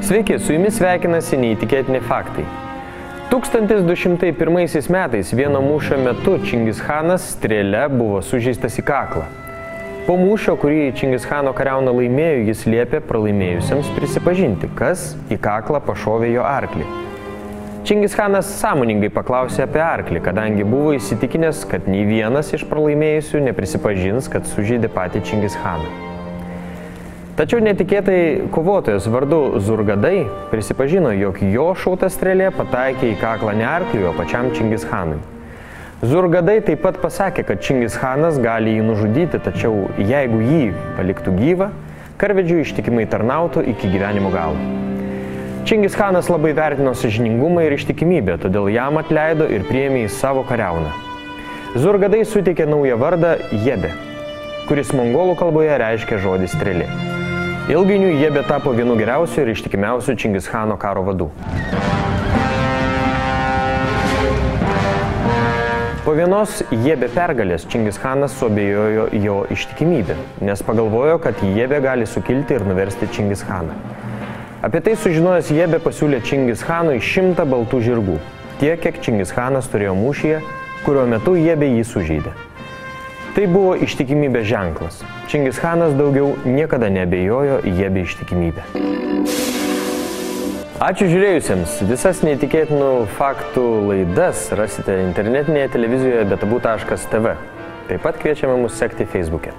Sveiki, su jumis sveikinasi neįtikėtini faktai. 1201 metais vieno mūšio metu Čingischanas strėle buvo sužeistas į kaklą. Po mūšio, kurį Čingischano kariauna laimėjo, jis liepė pralaimėjusiems prisipažinti, kas į kaklą pašovė jo arklį. Čingischanas sąmoningai paklausė apie arklį, kadangi buvo įsitikinęs, kad nei vienas iš pralaimėjusių neprisipažins, kad sužeidė patį Čingischaną. Tačiau netikėtai kovotojas vardu Zurgadai prisipažino, jog jo šauta strėlė pataikė į kaklą ne arkliui, o pačiam Čingischanui. Zurgadai taip pat pasakė, kad Čingischanas gali jį nužudyti, tačiau jeigu jį paliktų gyvą, karvedžiui ištikimai tarnautų iki gyvenimo galo. Čingischanas labai vertino sąžiningumą ir ištikimybę, todėl jam atleido ir priėmė į savo kariauną. Zurgadai suteikė naują vardą Jebė, kuris mongolų kalboje reiškia žodį strėlė. Ilgainiui Jebė tapo vienu geriausių ir ištikimiausių Čingischano karo vadų. Po vienos Jebė pergalės Čingischanas suabejojo jo ištikimybę, nes pagalvojo, kad Jebė gali sukilti ir nuversti Čingischaną. Apie tai sužinojęs Jebė pasiūlė Čingischanui 100 baltų žirgų, tiek, kiek Čingischanas turėjo mūšyje, kurio metu Jebė jį sužeidė. Tai buvo ištikimybės ženklas. Čingischanas daugiau niekada neabejojo Jebė ištikimybę. Ačiū žiūrėjusiems. Visas neįtikėtinų faktų laidas rasite internetinėje televizijoje betabu.tv. Taip pat kviečiame mus sekti Facebook'e.